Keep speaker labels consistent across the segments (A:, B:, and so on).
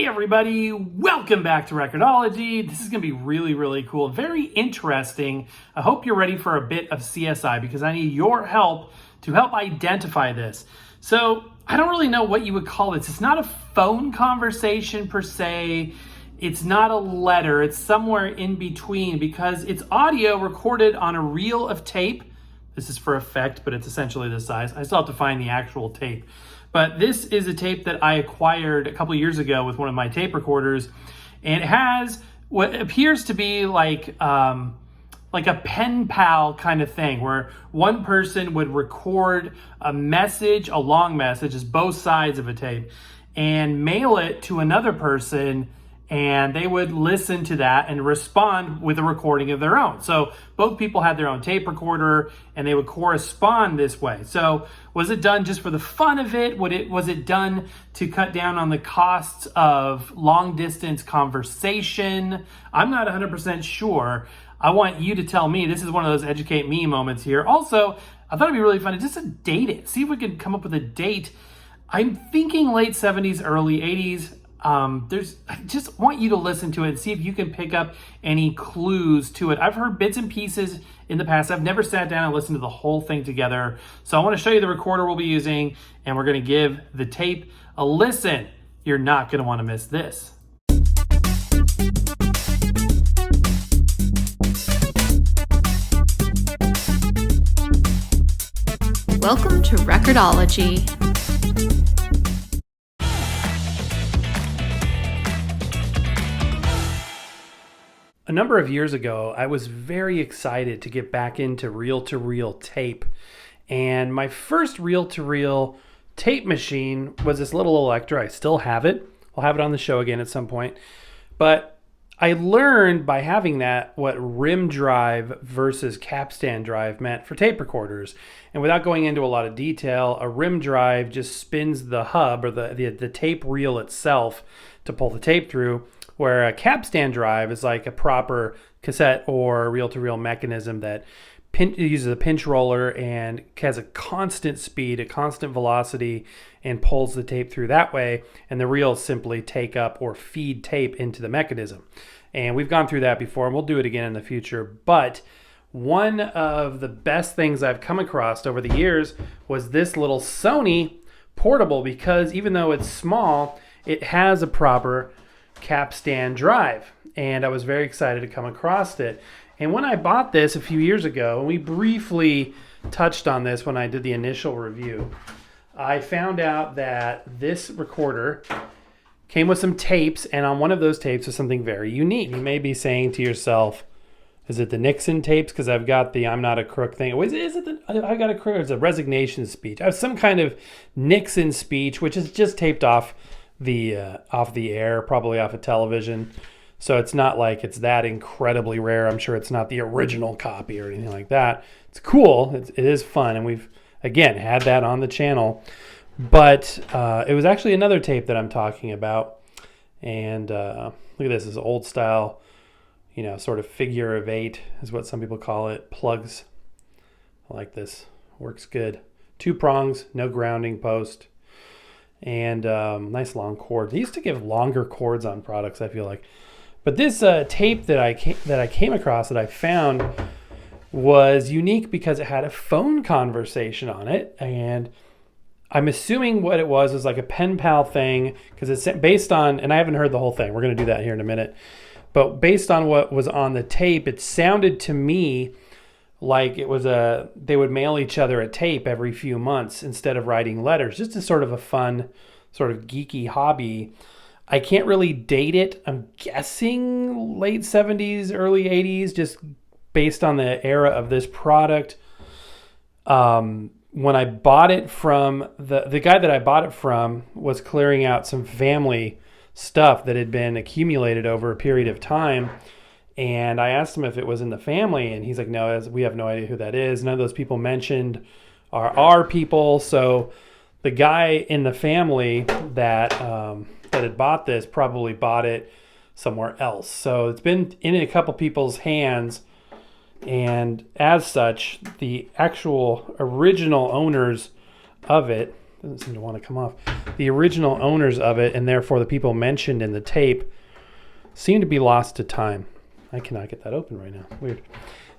A: everybody, welcome back to Record-ology. This is going to be really cool, very interesting. I hope you're ready for a bit of CSI because I need your help to help identify this. So I don't really know what you would call this. It's not a phone conversation per se. It's not a letter. It's somewhere in between because it's audio recorded on a reel of tape. This is for effect, but it's essentially this size. I still have to find the actual tape. But this is a tape that I acquired a couple years ago with one of my tape recorders. And it has what appears to be like a pen pal kind of thing where one person would record a message, a long message, as both sides of a tape, and mail it to another person, and they would listen to that and respond with a recording of their own. So both people had their own tape recorder and they would correspond this way. So was it done just for the fun of it? Was it done to cut down on the costs of long distance conversation? I'm not 100% sure. I want you to tell me. This is one of those educate me moments here. Also, I thought it'd be really fun to just date it. See if we could come up with a date. I'm thinking late 70s, early 80s. I just want you to listen to it and see if you can pick up any clues to it. I've heard bits and pieces in the past. I've never sat down and listened to the whole thing together. So I want to show you the recorder we'll be using, and we're going to give the tape a listen. You're not going to want to miss this.
B: Welcome to Record-ology.
A: A number of years ago, I was very excited to get back into reel-to-reel tape. And my first reel-to-reel tape machine was this little Electra. I still have it. I'll have it on the show again at some point. But I learned by having that what rim drive versus capstan drive meant for tape recorders. And without going into a lot of detail, a rim drive just spins the hub or the tape reel itself to pull the tape through, where a capstan drive is like a proper cassette or reel-to-reel mechanism that uses a pinch roller and has a constant speed, a constant velocity, and pulls the tape through that way. And the reels simply take up or feed tape into the mechanism. And we've gone through that before, and we'll do it again in the future. But one of the best things I've come across over the years was this little Sony portable, because even though it's small, it has a proper capstan drive, and I was very excited to come across it. And when I bought this a few years ago, and we briefly touched on this when I did the initial review, I found out that this recorder came with some tapes, and on one of those tapes was something very unique. You may be saying to yourself, is it the Nixon tapes? Because I've got the I'm not a crook thing. Is it the I got a crook? It's a resignation speech. I have some kind of Nixon speech, which is just taped off the air, probably off of television. So it's not like it's that incredibly rare. I'm sure it's not the original copy or anything like that. It's cool. It is fun. And we've, again, had that on the channel. But it was actually another tape that I'm talking about. And look at this. This is old style, sort of figure of eight is what some people call it. Plugs. I like this. Works good. 2 prongs, no grounding post. And nice long cords. They used to give longer cords on products, I feel like. But this tape that I came across, that I found, was unique because it had a phone conversation on it. And I'm assuming what it was like a pen pal thing, because it's based on, and I haven't heard the whole thing. We're going to do that here in a minute. But based on what was on the tape, it sounded to me like it was they would mail each other a tape every few months instead of writing letters, just as sort of a fun, sort of geeky hobby. I can't really date it. I'm guessing late 70s, early 80s, just based on the era of this product. When I bought it from, the guy that I bought it from was clearing out some family stuff that had been accumulated over a period of time. And I asked him if it was in the family, and he's like, no, we have no idea who that is. None of those people mentioned are our people. So the guy in the family that had bought this probably bought it somewhere else. So it's been in a couple people's hands, and as such, the actual original owners of it doesn't seem to want to come off. The original owners of it, and therefore the people mentioned in the tape, seem to be lost to time. I cannot get that open right now. Weird.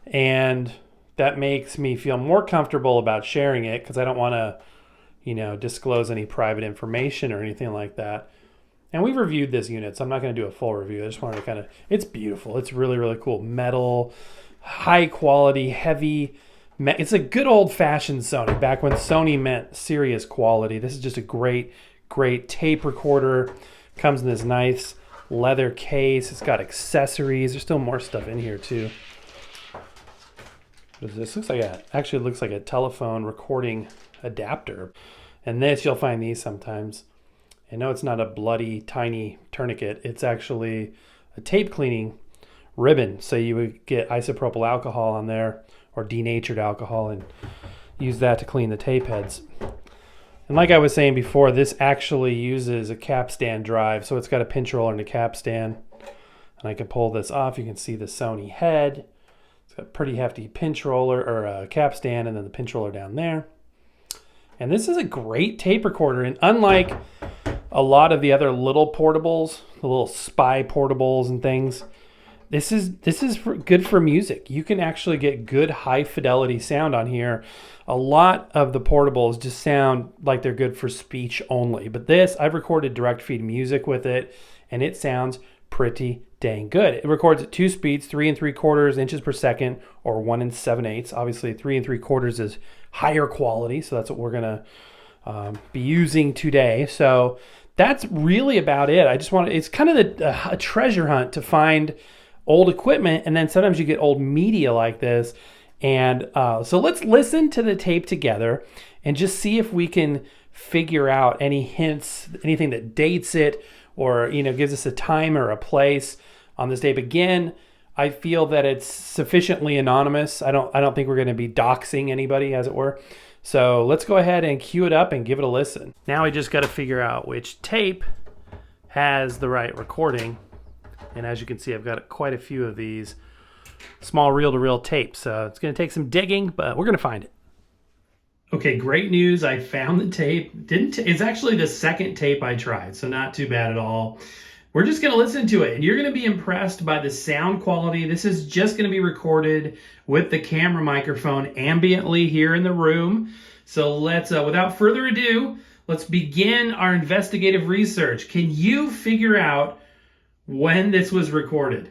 A: And that makes me feel more comfortable about sharing it because I don't want to, disclose any private information or anything like that. And we've reviewed this unit, so I'm not going to do a full review. I just wanted to it's beautiful. It's really, really cool. Metal, high quality, heavy. It's a good old-fashioned Sony, back when Sony meant serious quality. This is just a great, great tape recorder. Comes in this nice leather case. It's got accessories. There's still more stuff in here, too. What is this? Actually looks like a telephone recording adapter. And this, you'll find these sometimes. I know it's not a bloody, tiny tourniquet. It's actually a tape cleaning ribbon. So you would get isopropyl alcohol on there, or denatured alcohol, and use that to clean the tape heads. And like I was saying before, this actually uses a capstan drive. So it's got a pinch roller and a capstan. And I can pull this off. You can see the Sony head. It's got a pretty hefty pinch roller, or a capstan, and then the pinch roller down there. And this is a great tape recorder. And unlike a lot of the other little portables, the little spy portables and things, this is good for music. You can actually get good high fidelity sound on here. A lot of the portables just sound like they're good for speech only. But this, I've recorded direct feed music with it, and it sounds pretty dang good. It records at 2 speeds, 3 3/4 inches per second, or 1 7/8. Obviously, 3 3/4 is higher quality, so that's what we're gonna be using today. So that's really about it. It's kind of a treasure hunt to find old equipment, and then sometimes you get old media like this. And so let's listen to the tape together and just see if we can figure out any hints, anything that dates it, or gives us a time or a place on this tape. Again, I feel that it's sufficiently anonymous. I don't think we're going to be doxing anybody, as it were. So let's go ahead and cue it up and give it a listen. Now we just got to figure out which tape has the right recording. And as you can see, I've got quite a few of these small reel-to-reel tapes. So it's going to take some digging, but we're going to find it. Okay, great news. I found the tape. It's actually the second tape I tried, so not too bad at all. We're just going to listen to it, and you're going to be impressed by the sound quality. This is just going to be recorded with the camera microphone ambiently here in the room. So let's, without further ado, let's begin our investigative research. Can you figure out when this was recorded?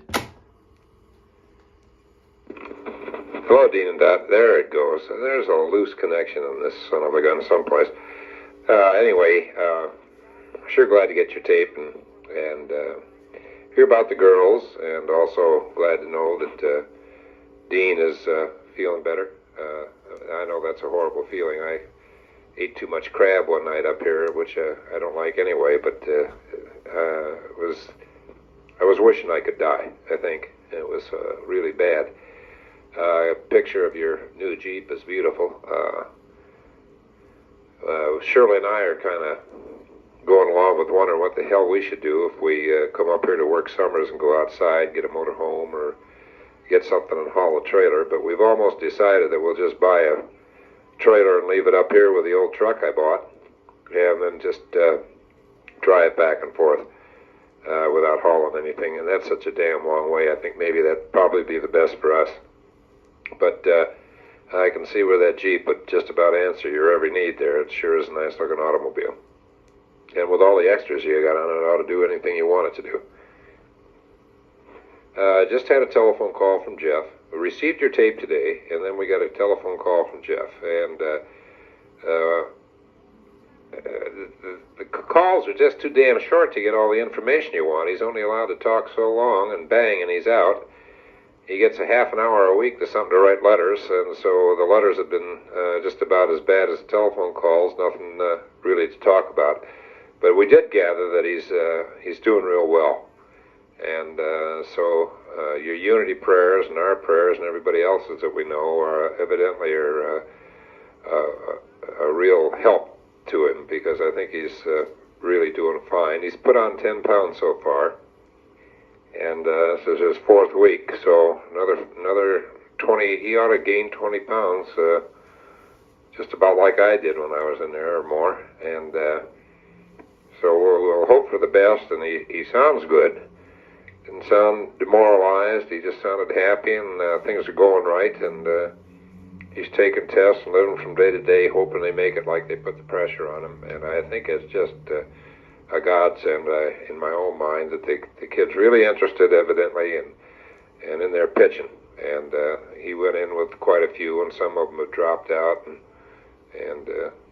C: Hello, Dean and Dot. There it goes. There's a loose connection on this son of a gun someplace. Anyway, sure glad to get your tape and hear about the girls, and also glad to know that Dean is feeling better. I know that's a horrible feeling. I ate too much crab one night up here, which I don't like anyway, but I was wishing I could die, I think. It was really bad. A picture of your new Jeep is beautiful. Shirley and I are kind of going along with wondering what the hell we should do if we come up here to work summers and go outside, get a motor home, or get something and haul a trailer. But we've almost decided that we'll just buy a trailer and leave it up here with the old truck I bought, and then just drive back and forth without hauling anything. And that's such a damn long way. I think maybe that'd probably be the best for us. But I can see where that Jeep would just about answer your every need there. It sure is a nice looking automobile. And with all the extras you got on it, it ought to do anything you want it to do. Just had a telephone call from Jeff. We received your tape today, and then we got a telephone call from Jeff. And the calls are just too damn short to get all the information you want. He's only allowed to talk so long, and bang, and he's out. He gets a half an hour a week to something to write letters, and so the letters have been just about as bad as the telephone calls. Nothing really to talk about. But we did gather that he's doing real well. And so your unity prayers and our prayers and everybody else's that we know are evidently a real help to him, because I think he's really doing fine. He's put on 10 pounds so far, and this is his 4th week, so another 20. He ought to gain 20 pounds just about like I did when I was in there or more. And so we'll hope for the best. And he sounds good. Didn't sound demoralized. He just sounded happy, and things are going right. And he's taking tests and living from day to day, hoping they make it like they put the pressure on him. And I think it's just a godsend in my own mind that the kid's really interested, evidently, and in their pitching. And he went in with quite a few, and some of them have dropped out and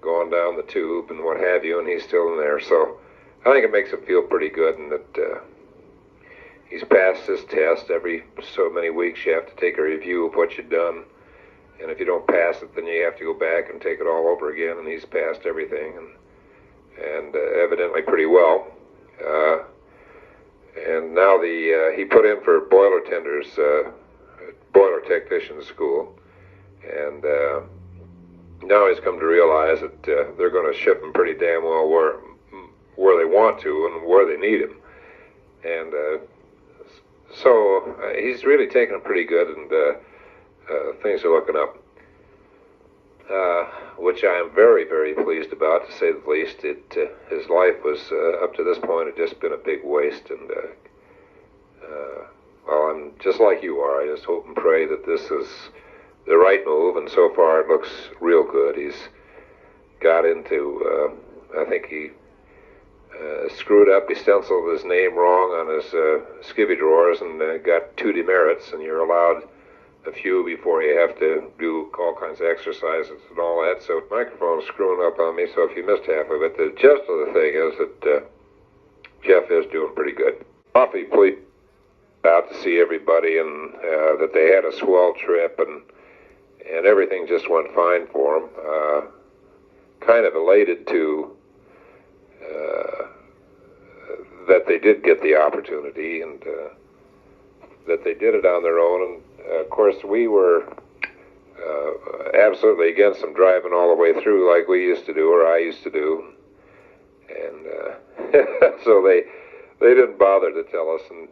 C: gone down the tube and what have you, and he's still in there. So I think it makes him feel pretty good, and that he's passed his test. Every so many weeks you have to take a review of what you've done, and if you don't pass it, then you have to go back and take it all over again, and he's passed everything, and evidently pretty well. And now he put in for boiler tenders, boiler technician school, and now he's come to realize that they're going to ship him pretty damn well where they want to and where they need him. And so he's really taking it pretty good, and things are looking up, which I am very, very pleased about, to say the least. His life was, up to this point, had just been a big waste, and well, I'm just like you are. I just hope and pray that this is the right move, and so far it looks real good. He's got into, I think he screwed up. He stenciled his name wrong on his skivvy drawers and got 2 demerits, and you're allowed a few before you have to do all kinds of exercises and all that. So the microphone's screwing up on me, so if you missed half of it, the gist of the thing is that Jeff is doing pretty good. Awfully pleased out to see everybody, and that they had a swell trip, and everything just went fine for them. Kind of elated to that they did get the opportunity, and that they did it on their own. And of course, we were absolutely against them driving all the way through like we used to do, or I used to do, and so they didn't bother to tell us, and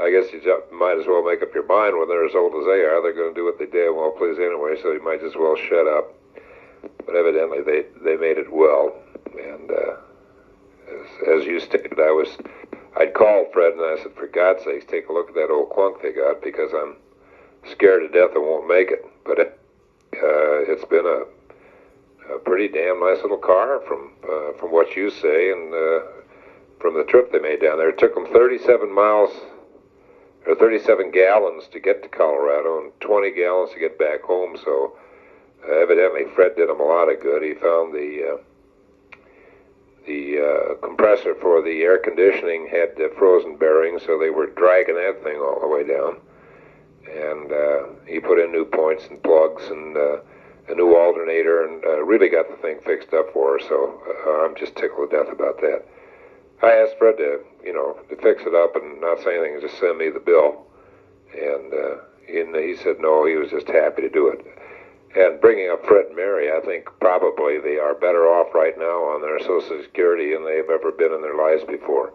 C: I guess you might as well make up your mind when they're as old as they are. They're going to do what they damn well please anyway, so you might as well shut up. But evidently they made it well, and as you stated, I'd called Fred and I said, for God's sakes, take a look at that old clunk they got, because I'm scared to death I won't make it. But it's been a pretty damn nice little car from what you say, and from the trip they made down there. It took them 37 miles, or 37 gallons to get to Colorado, and 20 gallons to get back home. So evidently Fred did them a lot of good. He found the compressor for the air conditioning had frozen bearings, so they were dragging that thing all the way down. And he put in new points and plugs and a new alternator, and really got the thing fixed up for her. So I'm just tickled to death about that. I asked Fred to fix it up and not say anything, just send me the bill. And he said no, he was just happy to do it. And bringing up Fred and Mary, I think probably they are better off right now on their Social Security than they've ever been in their lives before.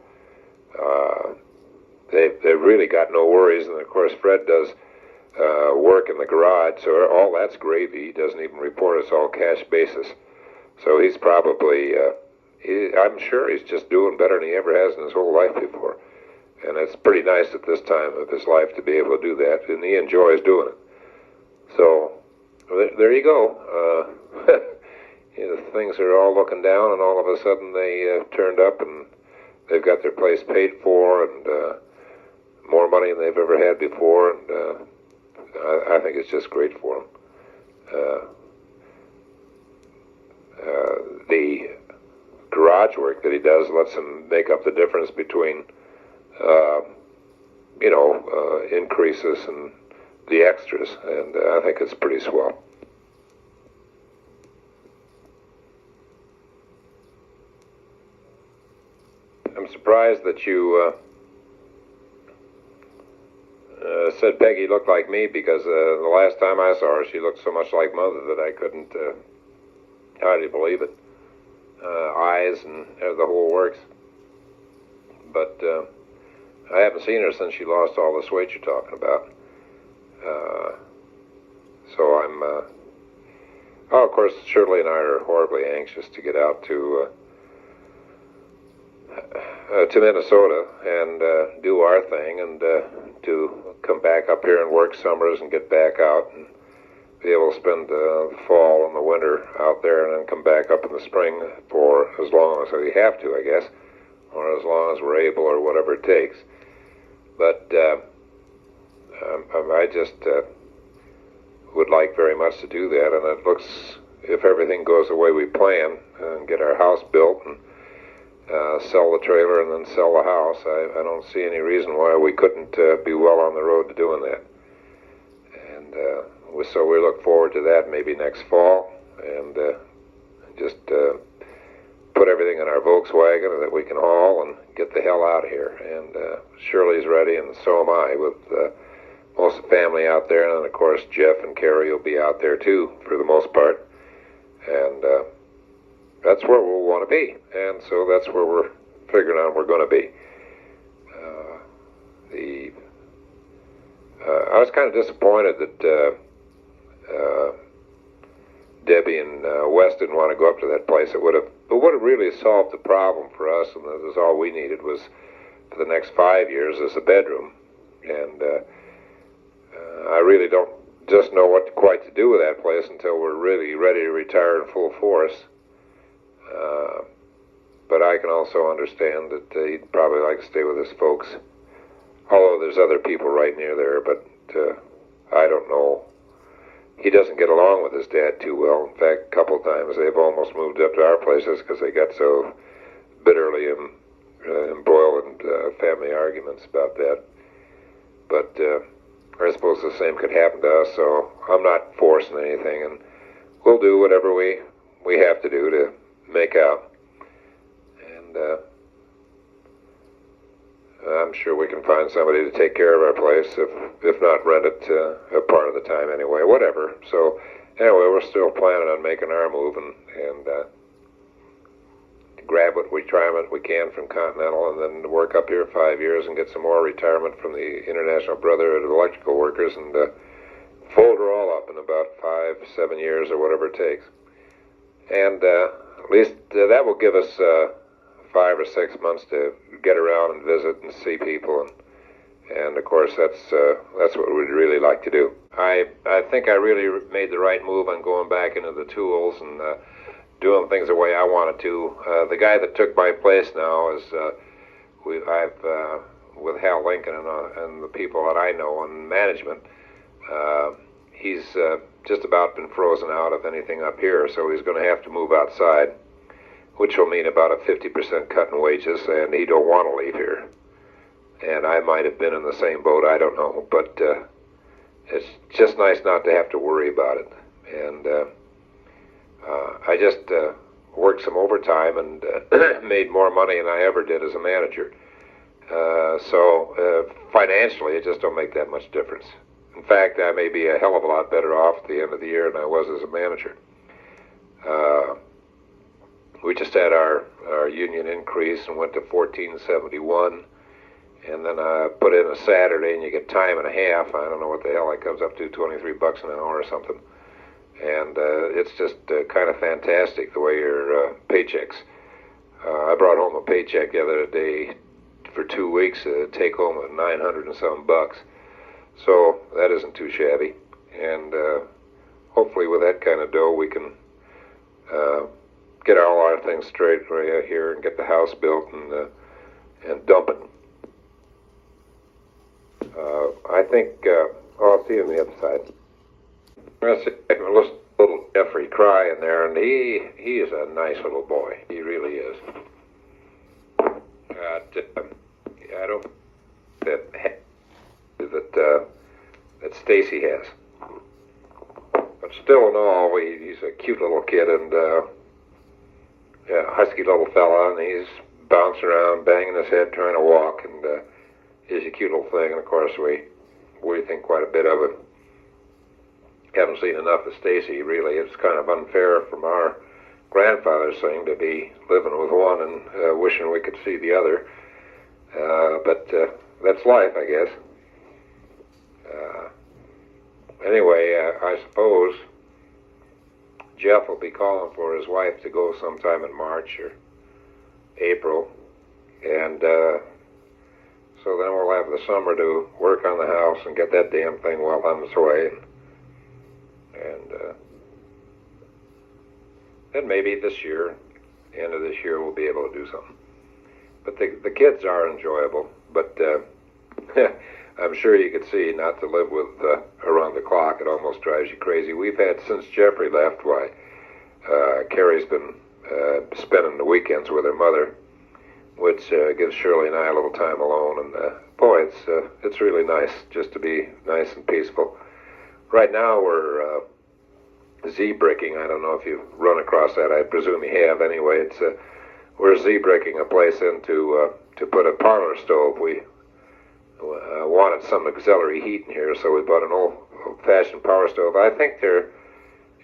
C: They've really got no worries, and of course Fred does work in the garage, so all that's gravy. He doesn't even report. It's all cash basis. So he's probably, I'm sure he's just doing better than he ever has in his whole life before. And it's pretty nice at this time of his life to be able to do that, and he enjoys doing it. So there you go. Things are all looking down, and all of a sudden they turned up, and they've got their place paid for, and more money than they've ever had before, and I think it's just great for them. The garage work that he does lets him make up the difference between, increases and the extras, and I think it's pretty swell. I'm surprised that you said Peggy looked like me, because the last time I saw her, she looked so much like Mother that I couldn't hardly believe it. Eyes and the whole works. But I haven't seen her since she lost all this weight you're talking about. So I'm Oh, of course, Shirley and I are horribly anxious to get out to Minnesota and do our thing, and to come back up here and work summers and get back out and be able to spend the fall and the winter out there, and then come back up in the spring for as long as we have to, I guess, or as long as we're able, or whatever it takes. But I just would like very much to do that, and it looks, if everything goes the way we plan, and get our house built and sell the trailer and then sell the house, I don't see any reason why we couldn't be well on the road to doing that. And so we look forward to that maybe next fall, and just put everything in our Volkswagen that we can haul and get the hell out of here. And Shirley's ready, and so am I, with most of the family out there, and then of course Jeff and Carrie will be out there too for the most part. And that's where we'll want to be, and so that's where we're figuring out we're going to be. I was kind of disappointed that Debbie and Wes didn't want to go up to that place. It would have really solved the problem for us, and that was all we needed, was for the next 5 years is a bedroom. And I really don't just know what quite to do with that place until we're really ready to retire in full force. But I can also understand that he'd probably like to stay with his folks, although there's other people right near there, but I don't know. He doesn't get along with his dad too well. In fact, a couple of times they've almost moved up to our places because they got so bitterly embroiled in family arguments about that. But I suppose the same could happen to us, so I'm not forcing anything, and we'll do whatever we have to do to make out. And I'm sure we can find somebody to take care of our place, if not rent it a part of the time anyway, whatever. So anyway, we're still planning on making our move and grab what retirement we can from Continental, and then work up here 5 years and get some more retirement from the International Brotherhood of Electrical Workers, and fold her all up in about 5-7 years or whatever it takes. And at least that will give us 5 or 6 months to get around and visit and see people, and of course that's what we'd really like to do. I think I really made the right move on going back into the tools and doing things the way I wanted to. The guy that took my place now is I've with Hal Lincoln and the people that I know in management. He's just about been frozen out of anything up here, so he's going to have to move outside, which will mean about a 50% cut in wages, and he don't want to leave here. And I might have been in the same boat, I don't know, but it's just nice not to have to worry about it. And I just worked some overtime and made more money than I ever did as a manager. So financially, it just don't make that much difference. In fact, I may be a hell of a lot better off at the end of the year than I was as a manager. We just had our union increase and went to $14.71, and then I put in a Saturday and you get time and a half. I don't know what the hell that comes up to, $23 an hour or something. And it's just kind of fantastic the way your paychecks. I brought home a paycheck the other day for 2 weeks to take home at $900 and some bucks. So that isn't too shabby. And hopefully with that kind of dough we can get all our things straight right here and get the house built and dump it. I think I'll see you on the other side. Little Jeffrey cry in there, and he is a nice little boy. He really is. I don't that Stacy has, but still in all, he's a cute little kid, and husky little fella, and he's bouncing around, banging his head, trying to walk, and he's a cute little thing. And of course, we think quite a bit of it. Haven't seen enough of Stacy, really. It's kind of unfair from our grandfather's thing to be living with one and wishing we could see the other. But that's life, I guess. Anyway, I suppose Jeff will be calling for his wife to go sometime in March or April, and so then we'll have the summer to work on the house and get that damn thing well on its way. And then maybe this year, end of this year, we'll be able to do something. But the kids are enjoyable, but I'm sure you could see not to live with around the clock. It almost drives you crazy. We've had, since Jeffrey left, Carrie's been spending the weekends with her mother, which gives Shirley and I a little time alone. And boy, it's really nice just to be nice and peaceful. Right now we're Z-bricking. I don't know if you've run across that. I presume you have. Anyway, we're Z-bricking a place in to put a parlor stove. We wanted some auxiliary heat in here, so we bought an old-fashioned power stove. I think they're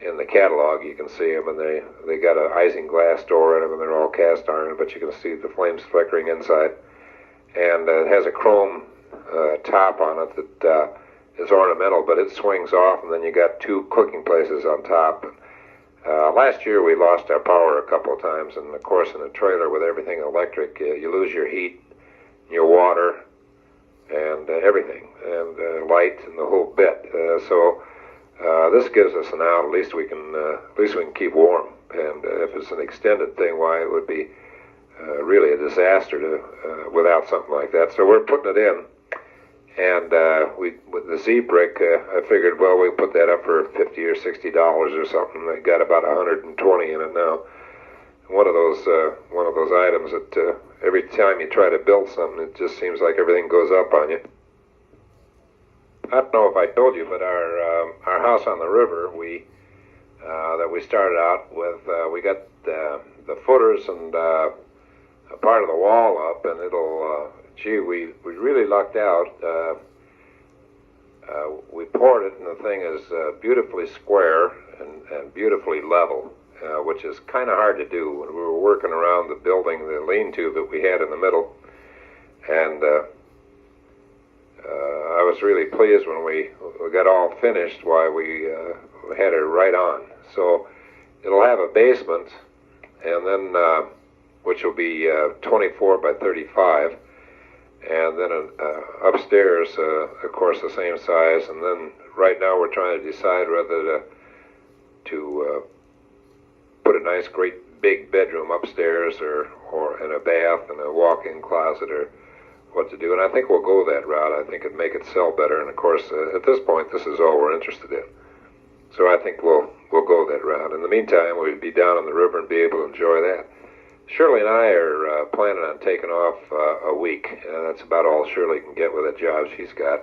C: in the catalog. You can see them, and they got an isinglass door in them, and they're all cast iron, but you can see the flames flickering inside. And it has a chrome top on it that is ornamental, but it swings off, and then you got two cooking places on top. Last year we lost our power a couple of times, and of course in a trailer with everything electric, you lose your heat, your water, and everything, and light, and the whole bit. So this gives us an out. At least we can keep warm. And if it's an extended thing, why it would be really a disaster without something like that. So we're putting it in. And with the Z-brick, I figured, well, we put that up for $50 or $60 or something. They got about 120 in it now. One of those items that every time you try to build something, it just seems like everything goes up on you. I don't know if I told you, but our house on the river, that we started out with, we got the footers and a part of the wall up, and we really lucked out. We poured it, and the thing is beautifully square and beautifully level, which is kind of hard to do. When we were working around the building, the lean-to that we had in the middle, and I was really pleased when we got all finished. Why we had it right on. So it'll have a basement, and then which will be 24 by 35. And then upstairs, of course, the same size. And then right now we're trying to decide whether to put a nice, great, big bedroom upstairs or in a bath and a walk-in closet, or what to do. And I think we'll go that route. I think it'd make it sell better. And of course, at this point, this is all we're interested in. So I think we'll go that route. In the meantime, we'd be down on the river and be able to enjoy that. Shirley and I are planning on taking off a week. That's about all Shirley can get with the job she's got.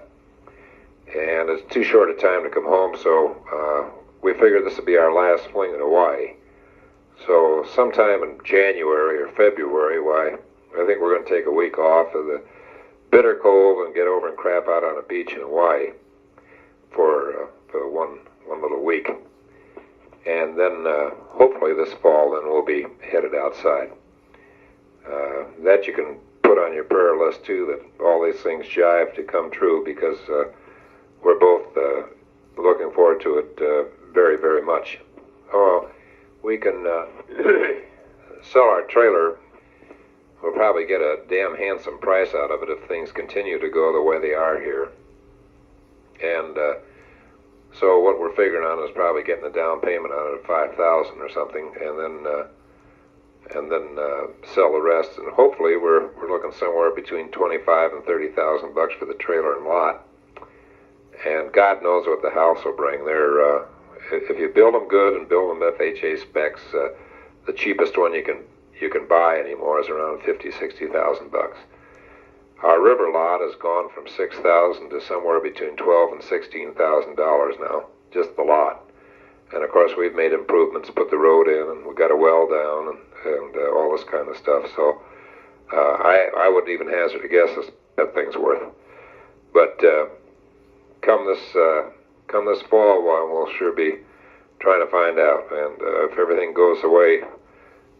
C: And it's too short a time to come home, so we figured this would be our last fling in Hawaii. So sometime in January or February, I think we're going to take a week off of the bitter cold and get over and crap out on a beach in Hawaii for one little week. And then hopefully this fall, then we'll be headed outside. That you can put on your prayer list too, that all these things jive to come true, because we're both looking forward to it very, very much. Oh, we can sell our trailer. We'll probably get a damn handsome price out of it if things continue to go the way they are here. And so what we're figuring on is probably getting a down payment on it of $5,000 or something, and then sell the rest. And hopefully we're looking somewhere between $25,000 and $30,000 for the trailer and lot. And God knows what the house will bring. If you build them good and build them FHA specs, the cheapest one you can buy anymore is around $50,000-$60,000. Our river lot has gone from $6,000 to somewhere between $12,000 and $16,000 now, just the lot. And of course we've made improvements, put the road in, and we got a well down, and all this kind of stuff. So I wouldn't even hazard a guess as that thing's worth. But come this fall, we'll sure be trying to find out. And if everything goes the way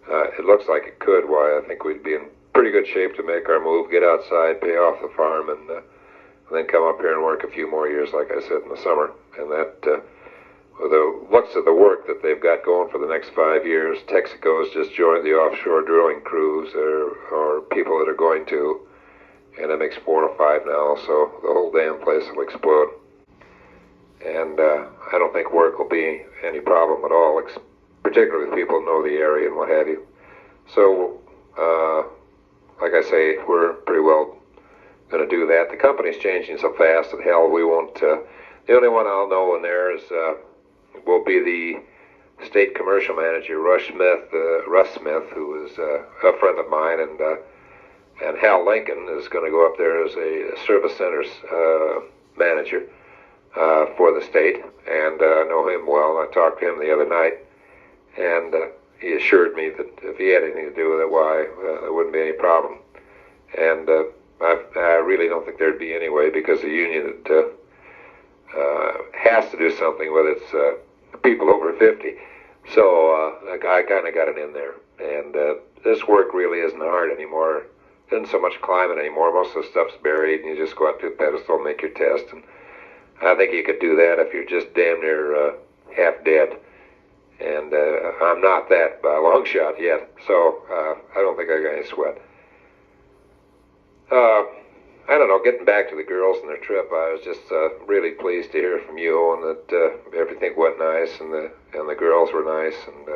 C: it looks like it could, I think we'd be in pretty good shape to make our move, get outside, pay off the farm, and then come up here and work a few more years, like I said, in the summer. And that the looks of the work that they've got going for the next 5 years. Texaco's just joined the offshore drilling crews, or people that are going to, and it makes 4 or 5 now, so the whole damn place will explode. And I don't think work will be any problem at all, particularly if people know the area and what have you. So, like I say, we're pretty well going to do that. The company's changing so fast that hell, we won't. The only one I'll know in there will be the state commercial manager, Russ Smith, who is a friend of mine, and Hal Lincoln is going to go up there as a service centers manager for the state, and I know him well. I talked to him the other night, and he assured me that if he had anything to do with it, why, there wouldn't be any problem. And I really don't think there'd be anyway, because the union has to do something with its people over 50. So I kind of got it in there. And this work really isn't hard anymore. It isn't so much climbing anymore. Most of the stuff's buried, and you just go out to a pedestal and make your test. And I think you could do that if you're just damn near half dead. And I'm not that by a long shot yet, so I don't think I got any sweat. I don't know, getting back to the girls and their trip, I was just really pleased to hear from you, and that everything went nice, and the girls were nice. And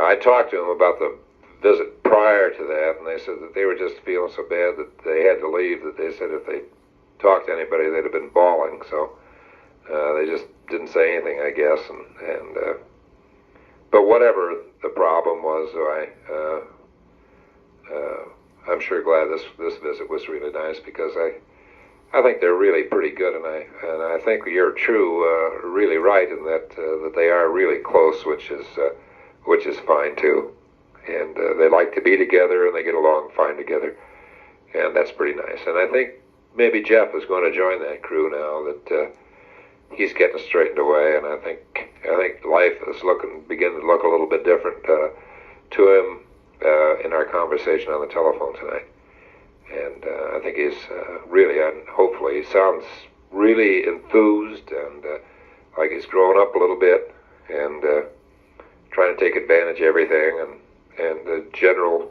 C: I talked to them about the visit prior to that, and they said that they were just feeling so bad that they had to leave, that they said if they talked to anybody, they'd have been bawling. So they just didn't say anything, I guess. But whatever the problem was, I'm sure glad this visit was really nice, because I think they're really pretty good, and I think you're really right in that they are really close, which is fine too, and they like to be together and they get along fine together, and that's pretty nice. And I think maybe Jeff is going to join that crew now that he's getting straightened away, and I think life is beginning to look a little bit different to him in our conversation on the telephone tonight. And I think he's really, and hopefully, he sounds really enthused and like he's growing up a little bit, and trying to take advantage of everything, and the general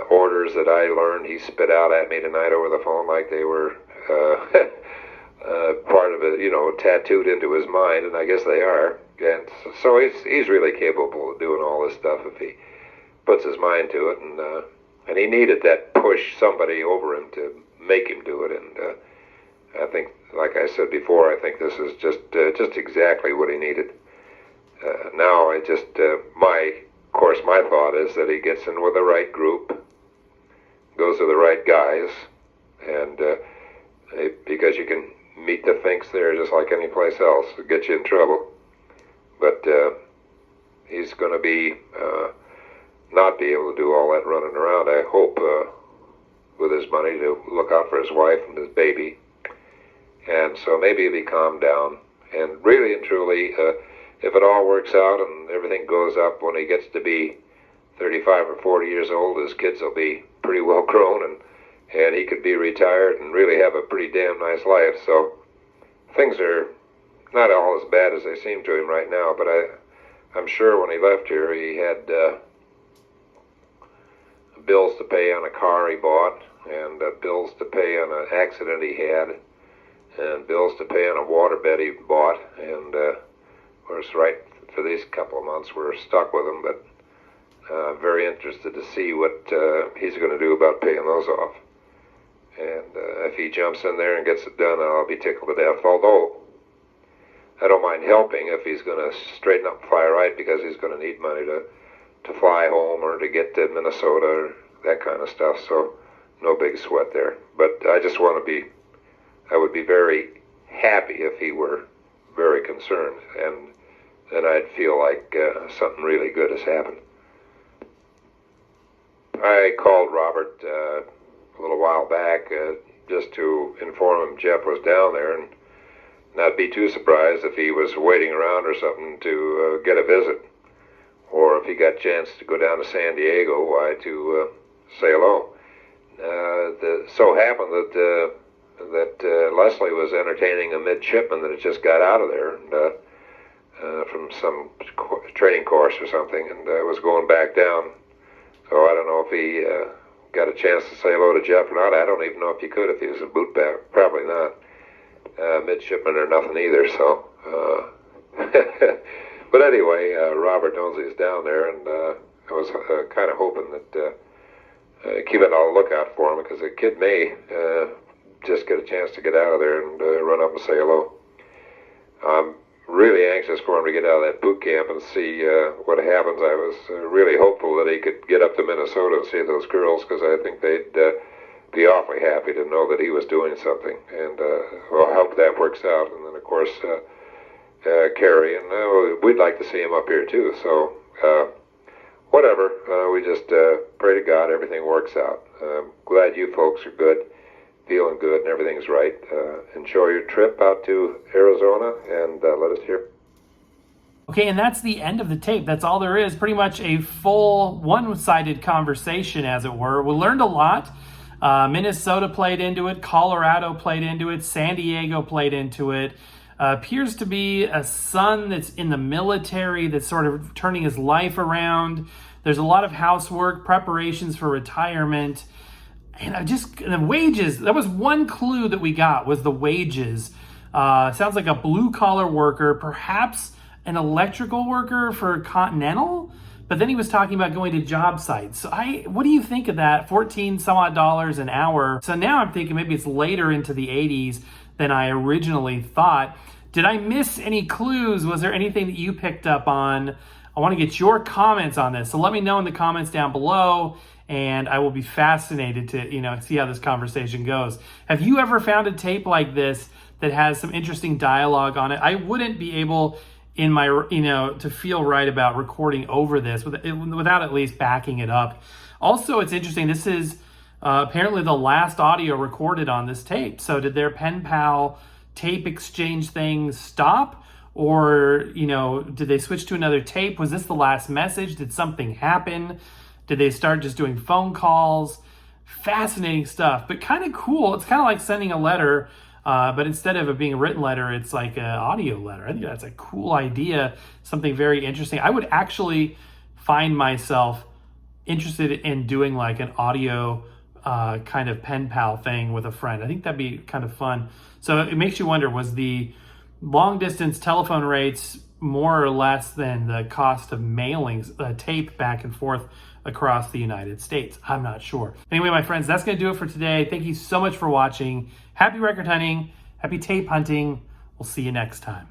C: orders that I learned he spit out at me tonight over the phone like they were part of it, tattooed into his mind, and I guess they are. And so he's really capable of doing all this stuff if he puts his mind to it, and he needed that push, somebody over him to make him do it. And I think, like I said before, I think this is just exactly what he needed. Now my thought is that he gets in with the right group, goes to the right guys, and because you can meet the finks there just like any place else, it'll get you in trouble. But he's going to be not be able to do all that running around, I hope, with his money, to look out for his wife and his baby. And so maybe he'll be calmed down. And really and truly, if it all works out and everything goes up, when he gets to be 35 or 40 years old, his kids will be pretty well grown, and he could be retired and really have a pretty damn nice life. So things are not all as bad as they seem to him right now, but I'm sure when he left here, he had bills to pay on a car he bought, and bills to pay on an accident he had, and bills to pay on a waterbed he bought. And of course, right for these couple of months, we're stuck with him, but very interested to see what he's going to do about paying those off. And if he jumps in there and gets it done, I'll be tickled to death. Although I don't mind helping if he's going to straighten up and fly right, because he's going to need money to fly home or to get to Minnesota or that kind of stuff. So no big sweat there. But I just want to I would be very happy if he were very concerned, and then I'd feel like something really good has happened. I called Robert a little while back just to inform him Jeff was down there, and not be too surprised if he was waiting around or something to get a visit, or if he got a chance to go down to San Diego, to say hello. So happened that Leslie was entertaining a midshipman that had just got out of there, and from some training course or something, and was going back down. So I don't know if he got a chance to say hello to Jeff or not. I don't even know if he could if he was a boot back. Probably not. Midshipman or nothing either. So, but anyway, Robert knows he's down there, and I was kind of hoping that keep it on the lookout for him, because the kid may just get a chance to get out of there and run up and say hello. I'm really anxious for him to get out of that boot camp and see what happens. I was really hopeful that he could get up to Minnesota and see those girls, because I think they'd be awfully happy to know that he was doing something. And well, I hope that works out. And then, of course, Carrie, and we'd like to see him up here too. So whatever, we just pray to God everything works out. I'm glad you folks are good, feeling good, and everything's right. Enjoy your trip out to Arizona, and let us hear.
A: Okay, and that's the end of the tape. That's all there is. Pretty much a full one-sided conversation, as it were. We learned a lot. Minnesota played into it. Colorado played into it. San Diego played into it. Appears to be a son that's in the military that's sort of turning his life around. There's a lot of housework, preparations for retirement. And the wages, that was one clue that we got, was the wages. Sounds like a blue-collar worker, perhaps an electrical worker for Continental. But then he was talking about going to job sites. So what do you think of that? $14 some odd an hour. So now I'm thinking maybe it's later into the 80s than I originally thought. Did I miss any clues? Was there anything that you picked up on? I want to get your comments on this. So let me know in the comments down below, and I will be fascinated to, see how this conversation goes. Have you ever found a tape like this that has some interesting dialogue on it? I wouldn't be able in my, to feel right about recording over this without at least backing it up. Also, it's interesting. This is apparently the last audio recorded on this tape. So did their pen pal tape exchange thing stop? Or, did they switch to another tape? Was this the last message? Did something happen? Did they start just doing phone calls? Fascinating stuff, but kind of cool. It's kind of like sending a letter, but instead of it being a written letter, it's like an audio letter. I think that's a cool idea, something very interesting. I would actually find myself interested in doing like an audio kind of pen pal thing with a friend. I think that'd be kind of fun. So it makes you wonder, was the long distance telephone rates more or less than the cost of mailing tape back and forth across the United States? I'm not sure. Anyway, my friends, that's going to do it for today. Thank you so much for watching. Happy record hunting. Happy tape hunting. We'll see you next time.